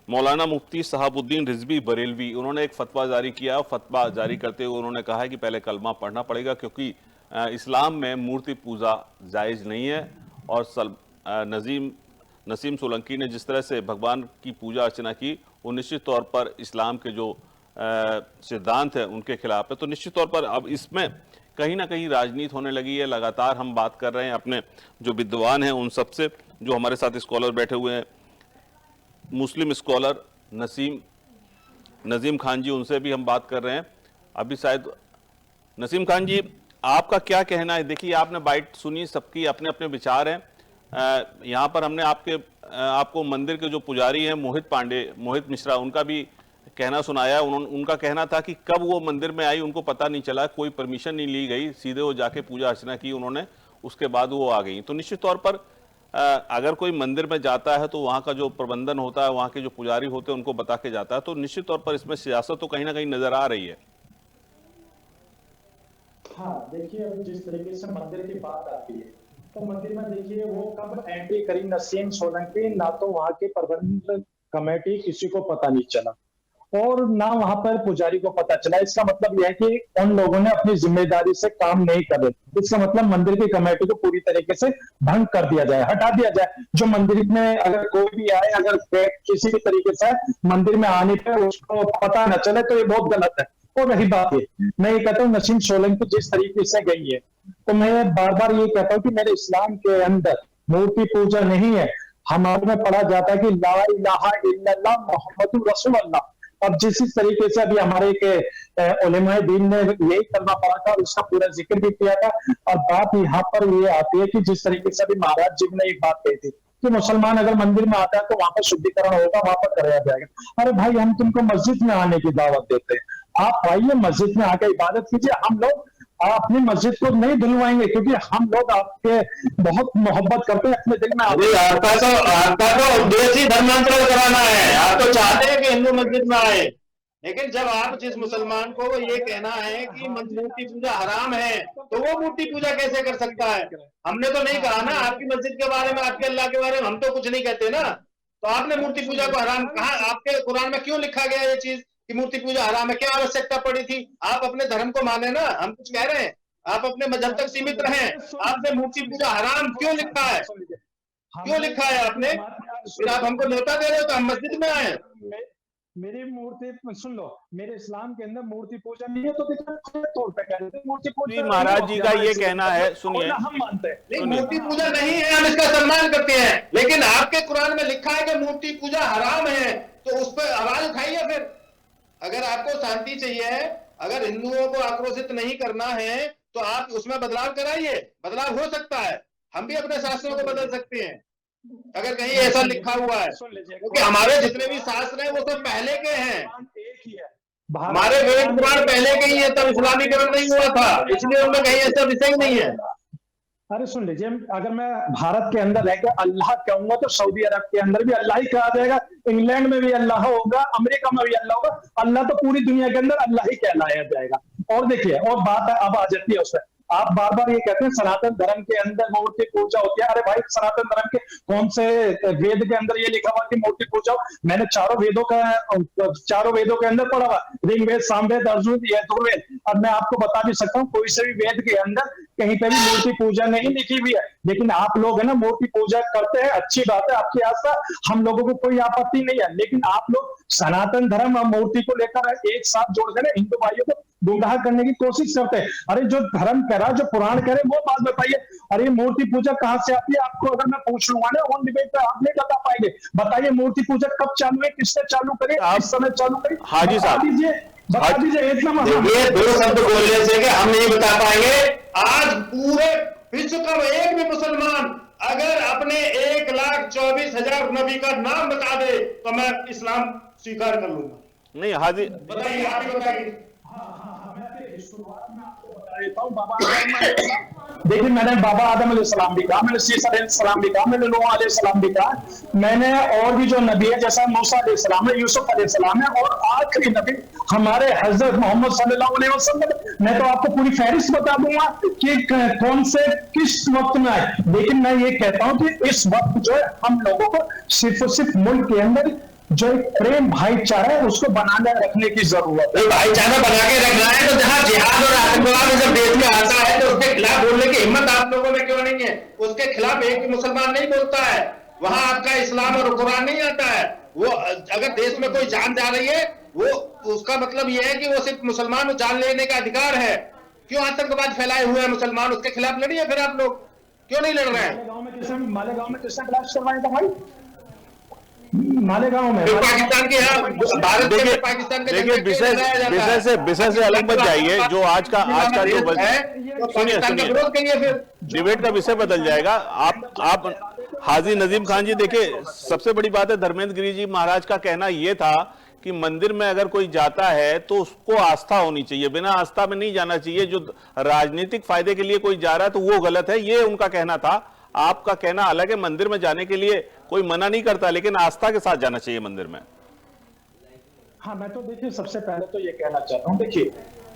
मौलाना मुफ्ती साहबुद्दीन रिजवी बरेलवी, उन्होंने एक फतवा जारी किया। फतवा जारी करते हुए उन्होंने कहा है कि पहले कलमा पढ़ना पड़ेगा क्योंकि इस्लाम में मूर्ति पूजा जायज़ नहीं है। और नसीम सोलंकी ने जिस तरह से भगवान की पूजा अर्चना की वो निश्चित तौर पर इस्लाम के जो सिद्धांत है उनके खिलाफ है। तो निश्चित तौर पर अब इसमें कहीं ना कहीं राजनीति होने लगी है। लगातार हम बात कर रहे हैं अपने जो विद्वान हैं उन सबसे, जो हमारे साथ स्कॉलर बैठे हुए हैं, मुस्लिम स्कॉलर नजीम खान जी, उनसे भी हम बात कर रहे हैं अभी। शायद नसीम खान जी, आपका क्या कहना है? देखिए, आपने बाइट सुनी, सबकी अपने अपने विचार हैं। यहाँ पर हमने आपको मंदिर के जो पुजारी हैं मोहित मिश्रा, उनका भी कहना सुनाया। उनका कहना था कि कब वो मंदिर में आई उनको पता नहीं चला, कोई परमिशन नहीं ली गई, सीधे वो जाके पूजा अर्चना की उन्होंने, उसके बाद वो आ गई। तो निश्चित तौर पर अगर कोई मंदिर में जाता है तो वहाँ का जो प्रबंधन होता है, वहाँ के जो पुजारी होते हैं उनको बता के जाता है। तो निश्चित तौर पर इसमें सियासत तो कहीं ना कहीं नजर आ रही है। हाँ, देखिए, अभी जिस तरीके से मंदिर की बात आती है तो मंदिर में देखिए वो कब एंट्री करी नसीम सोलंकी, ना तो वहाँ की प्रबंधन कमेटी किसी को पता नहीं चला और ना वहां पर पुजारी को पता चला। इसका मतलब यह है कि उन लोगों ने अपनी जिम्मेदारी से काम नहीं कर रहे। इसका मतलब मंदिर की कमेटी को पूरी तरीके से भंग कर दिया जाए, हटा दिया जाए। जो मंदिर में अगर कोई भी आए, अगर किसी भी तरीके से मंदिर में आने पर उसको पता न चले तो ये बहुत गलत है। और रही बात है, मैं ये कहता हूँ नसीम सोलंकी जिस तरीके से गई है, तो मैं बार बार ये कहता हूँ कि मेरे इस्लाम के अंदर मूर्ति पूजा नहीं है। हमारे में पढ़ा जाता है कि ला इलाहा इल्लल्लाह मुहम्मदुर रसूलुल्लाह। अब जिस तरीके से अभी हमारे के उलेमाए दीन ने यही कलमा पढ़ा था, उसका पूरा जिक्र भी किया था। और बात यहाँ पर ये आती है कि जिस तरीके से अभी महाराज जी ने एक बात कही थी कि मुसलमान अगर मंदिर में आता है तो वहां पर शुद्धिकरण होगा, वहां पर कराया जाएगा। अरे भाई, हम तुमको मस्जिद में आने की दावत देते हैं, आप आइए मस्जिद में आकर इबादत कीजिए। हम लोग अपनी मस्जिद को नहीं धुलवाएंगे क्योंकि हम लोग आपके बहुत मोहब्बत करते हैं अपने दिल में। आपका तो उद्देश्य ही धर्मांतरण कराना है। आप तो चाहते हैं कि हिंदू मस्जिद में आए, लेकिन जब आप जिस मुसलमान को ये कहना है कि मूर्ति पूजा हराम है तो वो मूर्ति पूजा कैसे कर सकता है? हमने तो नहीं कहा ना आपकी मस्जिद के बारे में, आपके अल्लाह के बारे में हम तो कुछ नहीं कहते ना। तो आपने मूर्ति पूजा को हराम कहा? आपके कुरान में क्यों लिखा गया ये चीज कि मूर्ति पूजा हराम है? क्या आवश्यकता पड़ी थी? आप अपने धर्म को माने ना, हम कुछ कह रहे हैं, आप अपने मजहब तक सीमित रहें। आपने मूर्ति पूजा हराम क्यों लिखा है? क्यों लिखा है आपने? फिर आप हमको न्योता दे रहे हो तो हम मस्जिद में आए। मेरी मूर्ति सुन लो, मेरे इस्लाम के अंदर मूर्ति पूजा नहीं है तो तौर पे कह रहे थे मूर्ति पूजा। महाराज जी का ये कहना है, सुनिए, हम मानते हैं मूर्ति पूजा नहीं है, हम इसका सम्मान करते हैं, लेकिन आपके कुरान में लिखा है कि मूर्ति पूजा हराम है, तो उस पर आवाज उठाइए। फिर अगर आपको शांति चाहिए, अगर हिंदुओं को आक्रोशित नहीं करना है तो आप उसमें बदलाव कराइए। बदलाव हो सकता है, हम भी अपने शास्त्रों को बदल सकते हैं अगर कहीं ऐसा लिखा हुआ है, क्योंकि हमारे जितने भी शास्त्र हैं वो सब पहले के हैं। हमारे वेद पुराण पहले के ही है, तब इस्लामीकरण नहीं हुआ था, इसलिए उनमें कहीं ऐसा विषय नहीं है। अरे सुन लीजिए, अगर मैं भारत के अंदर रहकर अल्लाह कहूंगा तो सऊदी अरब के अंदर भी अल्लाह ही कहा जाएगा, इंग्लैंड में भी अल्लाह होगा, अमेरिका में भी अल्लाह होगा। अल्लाह तो पूरी दुनिया के अंदर अल्लाह ही कहलाया जाएगा। और देखिए, और बात है अब आ जाती है उसमें, आप बार बार ये कहते हैं सनातन धर्म के अंदर मूर्ति पूजा होती है। अरे भाई, सनातन धर्म के कौन से वेद के अंदर ये लिखा हुआ कि मूर्ति पूजा? मैंने चारों वेदों के अंदर पढ़ा हुआ, ऋग्वेद, सामवेद, अर्जुन, यजुर्वेद। अब मैं आपको बता भी सकता हूँ कोई से भी वेद के अंदर कहीं पे भी मूर्ति पूजा नहीं लिखी हुई है। लेकिन आप लोग है ना मूर्ति पूजा करते हैं, अच्छी बात है, आपकी आस्था, हम लोगों को कोई आपत्ति नहीं है। लेकिन आप लोग सनातन धर्म और मूर्ति को लेकर एक साथ जोड़ देना, हिंदू भाइयों को गुमराह करने की कोशिश करते हैं। अरे जो धर्म कह रहा, जो पुराण कह रहे, वो बात बताइए। अरे मूर्ति पूजा कहाँ से आती है? आपको अगर मैं पूछ लूंगा ना ऑन डिबेट पे, आप नहीं बता पाएंगे। बताइए मूर्ति पूजा कब चालू है, किसने चालू करी, किस समय चालू करी? हाजी साहब बता दीजिए। इतना ये दो शब्द बोलने से कि हम नहीं बता पाएंगे। आज पूरे विश्व का एक भी मुसलमान अगर अपने 1,24,000 नबी का नाम बता दे तो मैं इस्लाम स्वीकार कर लूंगा। नहीं हाजी, बताइए, आप ही बताइए। मैं शुरुआत में आपको बता देता हूँ, बाबा देखिए, मैंने बाबा आदम अलैहिस्सलाम भी कहा, मैंने सीसा अलैहिस्सलाम भी कहा, मैंने नूह अलैहिस्सलाम भी कहा, मैंने और भी जो नबी है जैसा मूसा अलैहिस्सलाम है, यूसुफ अलैहिस्सलाम है, और आखिरी नबी हमारे हजरत मोहम्मद सल्लल्लाहु अलैहि वसल्लम। मैं तो आपको पूरी फहरिस्त बता दूंगा कि कौन से किस वक्त में आए। लेकिन मैं ये कहता हूं कि इस वक्त जो है हम लोगों को सिर्फ और सिर्फ मुल्क के अंदर जो एक प्रेम भाईचारा है उसको बनाने रखने की जरूरत है। भाईचारा बना के रखना है तो जहां जिहाद और आतंकवाद जब देश में आता है तो उसके खिलाफ बोलने की हिम्मत आप लोगों में क्यों नहीं है? उसके खिलाफ एक भी मुसलमान नहीं बोलता है। वहां आपका इस्लाम और कुरान नहीं आता है। वो अगर देश में कोई जान जा रही है वो उसका मतलब ये है कि वो सिर्फ मुसलमान जान लेने का अधिकार है। क्यों आतंकवाद फैलाए हुए हैं मुसलमान? उसके खिलाफ लड़िए फिर आप लोग क्यों नहीं लड़ रहे हैं? मालेगांव में किसने क्लास करवाएगा भाई? मालेगांव में पाकिस्तान के यहाँ भारत के पाकिस्तान के विषय से अलग मत जाइए। जो आज का जो सुनिए फिर डिबेट का विषय बदल जाएगा। आप हाजी नजीम खान जी, देखिए सबसे बड़ी बात है, धर्मेंद्र गिरी जी महाराज का कहना यह था कि मंदिर में अगर कोई जाता है तो उसको आस्था होनी चाहिए, बिना आस्था में नहीं जाना चाहिए। जो राजनीतिक फायदे के लिए कोई जा रहा है तो वो गलत है, ये उनका कहना था। आपका कहना अलग है, मंदिर में जाने के लिए कोई मना नहीं करता, लेकिन आस्था के साथ जाना चाहिए मंदिर में। हाँ, मैं तो देखिए सबसे पहले तो ये कहना चाहता हूँ, देखिए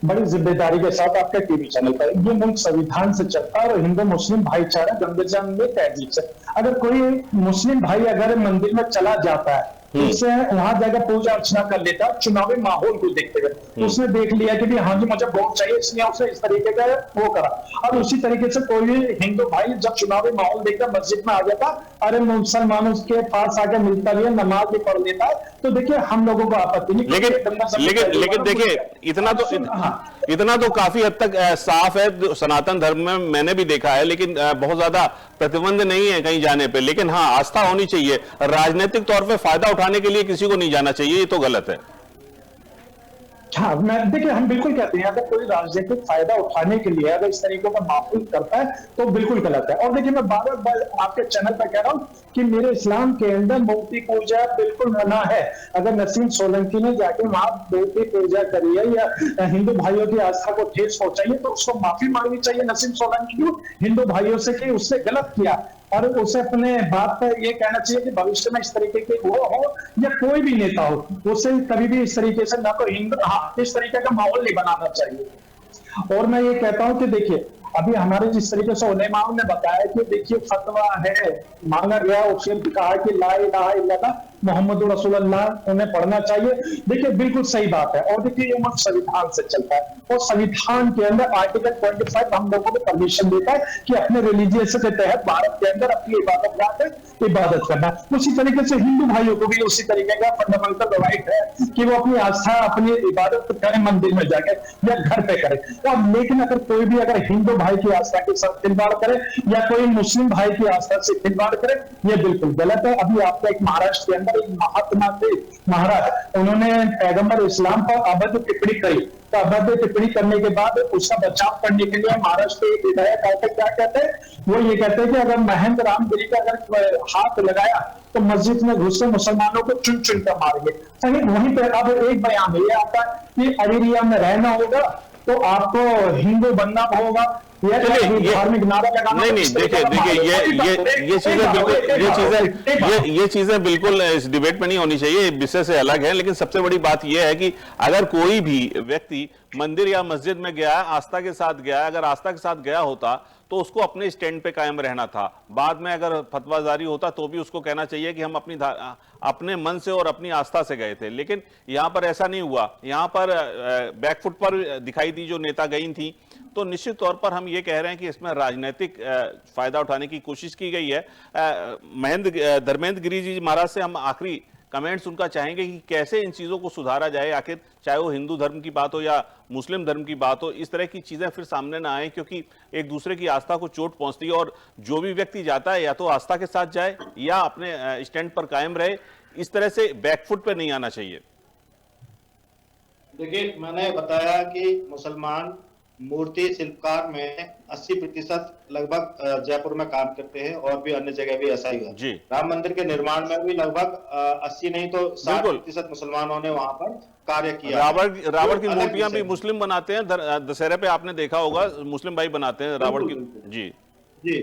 बड़ी जिम्मेदारी के साथ आपके टीवी चैनल पर ये मुल्क संविधान से चलता है और हिंदू मुस्लिम भाईचारा गंगे जंग में तहजीब से। अगर कोई मुस्लिम भाई अगर मंदिर में चला जाता है उससे वहां जाकर पूजा अर्चना कर लेता है, चुनावी माहौल को देखते हुए तो उसने देख लिया कि भी हाँ जी मुझे वोट चाहिए, इसलिए उसने इस तरीके का वो करा। और उसी तरीके से कोई भी हिंदू भाई जब चुनावी माहौल देखता मस्जिद में आ जाता, अरे मुसलमानों के पास आके मिलता भी है, नमाज भी पढ़ लेता है, तो देखिए हम लोगों को आपत्ति नहीं। लेकिन देखिए इतना तो काफी हद तक साफ है सनातन धर्म में, मैंने भी देखा है, लेकिन बहुत ज्यादा प्रतिबंध नहीं है कहीं जाने पे। लेकिन हाँ, आस्था होनी चाहिए। राजनीतिक तौर पे फायदा उठाने के लिए किसी को नहीं जाना चाहिए, ये तो गलत है। हाँ, मैं देखिए हम बिल्कुल कहते हैं अगर कोई राजनीतिक फायदा उठाने के लिए अगर इस तरीके का माहौल करता है तो बिल्कुल गलत है। और देखिए मैं बार बार आपके चैनल पर कह रहा हूँ कि मेरे इस्लाम के अंदर मूर्ति पूजा बिल्कुल मना है। अगर नसीम सोलंकी ने जाके वहां मूर्ति पूजा करी है या हिंदू भाइयों की आस्था को ठेस पहुंचाई है तो उसको माफी मांगनी चाहिए नसीम सोलंकी को हिंदू भाइयों से कि उससे गलत किया, और उसे अपने बात पर यह कहना चाहिए कि भविष्य में इस तरीके के वो हो या कोई भी नेता हो, उसे कभी भी इस तरीके से ना तो हिंदू इस तरीके का माहौल नहीं बनाना चाहिए। और मैं ये कहता हूं कि देखिए अभी हमारे जिस तरीके से उलेमाओं ने बताया कि देखिए फतवा है मांगा गया, उसने कहा कि ला इलाहा इल्लल्लाह मोहम्मद रसूलुल्लाह उन्हें पढ़ना चाहिए। देखिए बिल्कुल सही बात है। और देखिए ये मुल्क संविधान से चलता है और संविधान के अंदर आर्टिकल 25 हम लोगों को परमिशन देता है कि अपने रिलीजियस के तहत भारत के अंदर अपनी इबादत करना। उसी तरीके से हिंदू भाइयों को भी उसी तरीके का फंडामेंटल राइट है कि वो अपनी आस्था अपनी इबादत करें मंदिर में जाकर या घर पे करें। और लेकिन अगर कोई भी अगर हिंदू भाई की आस्था के साथ खिलवाड़ करे या कोई मुस्लिम भाई की आस्था से खिलवाड़ करे, ये बिल्कुल गलत है। अभी आपका एक महाराष्ट्र के अंदर एक महात्मा थे महाराज, उन्होंने पैगंबर इस्लाम पर अभद्र टिप्पणी करी, तो अभद्र टिप्पणी करने के बाद उसका बचाव करने के लिए महाराष्ट्र के विधायक आकर क्या कहते हैं, वो ये कहते हैं कि अगर महेंद्र रामगिरी का अगर हाथ लगाया तो मस्जिद में घुस के मुसलमानों को चुन चुन कर मारेंगे। सही वहीं पर अब एक बयान ये आता है कि अरेरिया में रहना होगा तो आपको हिंदू बनना होगा या धार्मिक नारा लगाना। नहीं देखिए ये चीजें बिल्कुल इस डिबेट में नहीं होनी चाहिए, विषय से अलग है। लेकिन सबसे बड़ी बात यह है कि अगर कोई भी व्यक्ति मंदिर या मस्जिद में गया, आस्था के साथ गया, अगर आस्था के साथ गया होता तो उसको अपने स्टैंड पे कायम रहना था। बाद में अगर फतवा जारी होता तो भी उसको कहना चाहिए कि हम अपने मन से और अपनी आस्था से गए थे। लेकिन यहां पर ऐसा नहीं हुआ, यहां पर बैकफुट पर दिखाई दी जो नेता गई थी। तो निश्चित तौर पर हम ये कह रहे हैं कि इसमें राजनीतिक फायदा उठाने की कोशिश की गई है। धर्मेंद्र गिरी जी महाराज से हम आखिरी कमेंट्स उनका चाहेंगे कि कैसे इन चीजों को सुधारा जाए, आखिर चाहे वो हिंदू धर्म की बात हो या मुस्लिम धर्म की बात हो, इस तरह की चीजें फिर सामने ना आए, क्योंकि एक दूसरे की आस्था को चोट पहुंचती है। और जो भी व्यक्ति जाता है या तो आस्था के साथ जाए या अपने स्टैंड पर कायम रहे, इस तरह से बैकफुट पे नहीं आना चाहिए। देखिए मैंने बताया कि मुसलमान मूर्ति शिल्पकार में 80% लगभग जयपुर में काम करते हैं, और भी अन्य जगह भी ऐसा ही है। जी। राम मंदिर के निर्माण में भी लगभग 80 नहीं तो 60% मुसलमानों ने वहां पर कार्य किया। रावण की मूर्तियां भी मुस्लिम बनाते हैं। दशहरे पे आपने देखा होगा मुस्लिम भाई बनाते हैं रावण की। जी जी,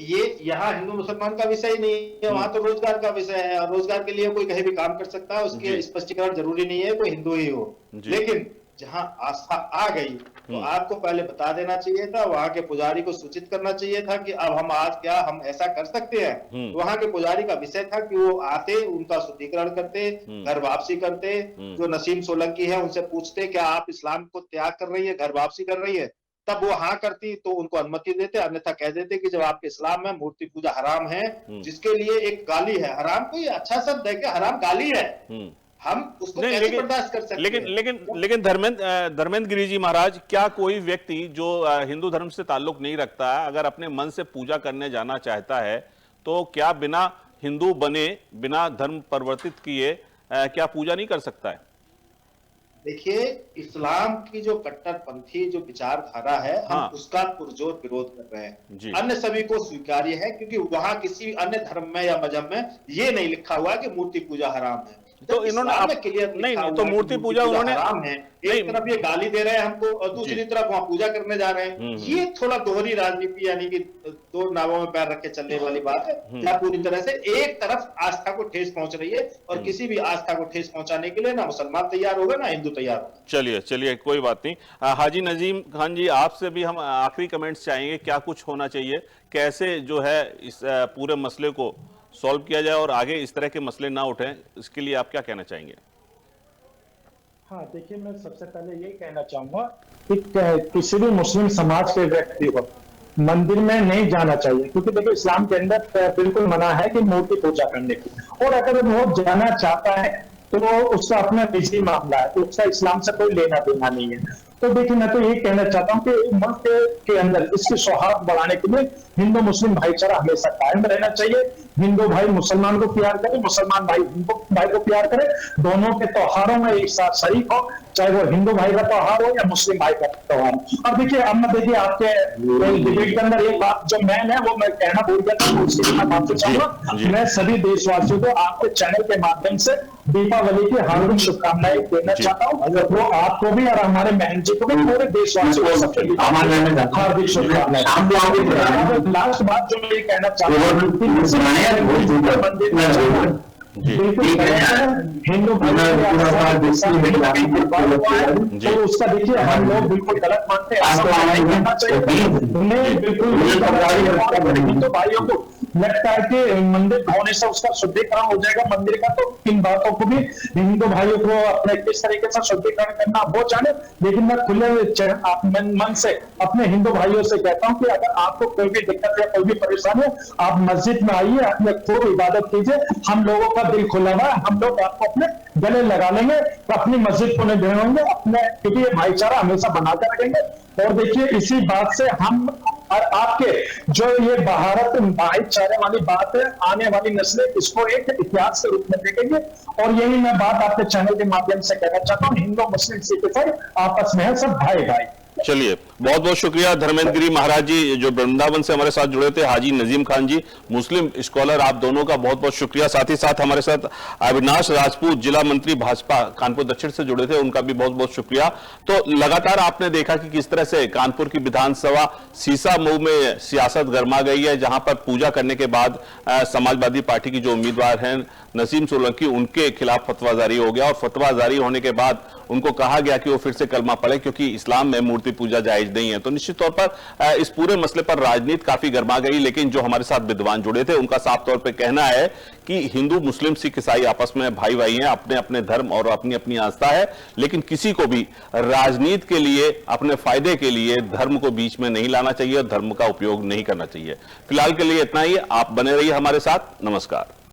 ये यहाँ हिंदू मुसलमान का विषय नहीं है, वहां तो रोजगार का विषय है, और रोजगार के लिए कोई कहीं भी काम कर सकता है, उसके स्पष्टीकरण जरूरी नहीं है कोई हिंदू ही हो। लेकिन जहां आस्था आ गई तो आपको पहले बता देना चाहिए था, वहां के पुजारी को सूचित करना चाहिए था कि अब हम आज क्या हम ऐसा कर सकते हैं। वहां के पुजारी का विषय था कि वो आते, उनका शुद्धिकरण करते, घर वापसी करते, जो नसीम सोलंकी है उनसे पूछते क्या आप इस्लाम को त्याग कर रही है, घर वापसी कर रही है, तब वो हाँ करती तो उनको अनुमति देते, अन्यथा कह देते कि जब आपके इस्लाम में मूर्ति पूजा हराम है, जिसके लिए एक गाली है, हराम कोई अच्छा शब्द है क्या, हराम गाली है, हम उसको कैसे बर्दाश्त कर सकते हैं। लेकिन धर्मेंद्र गिरी जी महाराज, क्या कोई व्यक्ति जो हिंदू धर्म से ताल्लुक नहीं रखता है, अगर अपने मन से पूजा करने जाना चाहता है, तो क्या बिना हिंदू बने, बिना धर्म परिवर्तित किए क्या पूजा नहीं कर सकता है? देखिए, इस्लाम की जो कट्टरपंथी जो विचारधारा है, हम उसका पुरजोर विरोध कर रहे हैं। अन्य सभी को स्वीकार्य है, क्योंकि वहां किसी अन्य धर्म में या मजहब में ये नहीं लिखा हुआ कि मूर्ति पूजा हराम है। तो इन्होंने नहीं तो मूर्ति पूजा उन्होंने एक तरफ ये गाली दे रहे हैं हमको, और दूसरी तरफ वहां पूजा करने जा रहे हैं। ये थोड़ा दोहरी राजनीति, यानी कि दो नावों में पैर रख के चलने वाली बात है। क्या पूरी तरह से एक तरफ आस्था को ठेस पहुंच रही है, और किसी भी आस्था को ठेस पहुंचाने के लिए ना मुसलमान तैयार होगा ना हिंदू तैयार होगा। चलिए कोई बात नहीं। हाजी नजीम खान जी, आपसे भी हम आखिरी कमेंट्स चाहेंगे, क्या कुछ होना चाहिए, कैसे जो है इस पूरे मसले को सॉल्व किया जाए और आगे इस तरह के मसले ना उठें, इसके लिए आप क्या कहना चाहेंगे? हाँ, देखिए, मैं सबसे पहले ये कहना चाहूंगा कि किसी भी मुस्लिम समाज के व्यक्ति को मंदिर में नहीं जाना चाहिए, क्योंकि देखिए इस्लाम के अंदर बिल्कुल मना है कि मूर्ति पूजा करने की, और अगर वो जाना चाहता है तो उसका अपना निजी मामला है, तो उसका इस्लाम से कोई लेना देना नहीं है। तो देखिए, मैं तो ये कहना चाहता हूँ कि मुल्क के अंदर इसकी सौहार्द बढ़ाने के लिए हिंदू मुस्लिम भाईचारा हमेशा कायम रहना चाहिए। हिंदू भाई मुसलमान को प्यार करे, मुसलमान भाई हिंदू भाई को प्यार करे, दोनों के त्योहारों में एक साथ शरीक हो, चाहे वो हिंदू भाई का त्योहार हो या मुस्लिम भाई का त्योहार हो। और देखिए, अब मैं देखिए आपके डिबेट के अंदर एक बात जो मैन है वो मैं कहना भूल गया था, उसके लिए मैं माफी चाहूंगा। मैं सभी देशवासियों को आपके चैनल के माध्यम से दीपावली की हार्दिक शुभकामनाएं देना चाहता हूँ, वो आपको भी और हमारे बहन जी को भी, पूरे देशवासियों को सबसे हार्दिक शुभकामनाएं। लास्ट बात जो मैं ये कहना चाहता हूँ, हिंदू तो उसका देखिए हम लोग बिल्कुल गलत मानते हैं, हिंदू भाइयों को लगता है कि मंदिर धोने से उसका शुद्धिकरण हो जाएगा मंदिर का, तो इन बातों को भी हिंदू भाइयों को अपने किस तरीके से शुद्धिकरण करना वो जाने। लेकिन मैं खुले मन से अपने हिंदू भाइयों से कहता हूं कि अगर आपको कोई भी दिक्कत या कोई भी परेशानी है, आप मस्जिद में आइए, अपने खूब इबादत कीजिए, हम लोगों का दिल खुला हुआ है, हम लोग आपको अपने गले लगा लेंगे, अपनी मस्जिद को नहीं भेड़ेंगे, अपने क्योंकि ये भाईचारा हमेशा बनाकर रखेंगे। और देखिए, इसी बात से हम और आपके जो ये भारत भाईचारे वाली बात है, आने वाली नस्लें इसको एक इतिहास के रूप में देखेंगे। और यही मैं बात आपके चैनल के माध्यम से कहना चाहता हूँ, हिंदू मुस्लिम सिख ईसाई आपस में है, सब भाई भाई। चलिए, बहुत बहुत शुक्रिया धर्मेंद्र गिरी महाराज जी जो वृंदावन से हमारे साथ जुड़े थे, हाजी नजीम खान जी मुस्लिम स्कॉलर, आप दोनों का बहुत बहुत शुक्रिया। साथ ही साथ हमारे साथ अविनाश राजपूत जिला मंत्री भाजपा कानपुर दक्षिण से जुड़े थे, उनका भी बहुत बहुत शुक्रिया। तो लगातार आपने देखा कि किस तरह से कानपुर की विधानसभा सीसामऊ में सियासत गर्मा गई है, जहां पर पूजा करने के बाद समाजवादी पार्टी की जो उम्मीदवार हैं नसीम सोलंकी, उनके खिलाफ फतवा जारी हो गया, और फतवा जारी होने के बाद उनको कहा गया कि वो फिर से कलमा पढ़े, क्योंकि इस्लाम में मूर्ति पूजा जायज नहीं है। तो निश्चित तौर पर इस पूरे मसले पर राजनीति काफी गर्मा गई, लेकिन जो हमारे साथ विद्वान जुड़े थे उनका साफ तौर पर कहना है कि हिंदू मुस्लिम सिख ईसाई आपस में भाई भाई हैं, अपने अपने धर्म और अपनी अपनी आस्था है, लेकिन किसी को भी राजनीति के लिए, अपने फायदे के लिए धर्म को बीच में नहीं लाना चाहिए और धर्म का उपयोग नहीं करना चाहिए। फिलहाल के लिए इतना ही। आप बने रहिए हमारे साथ। नमस्कार।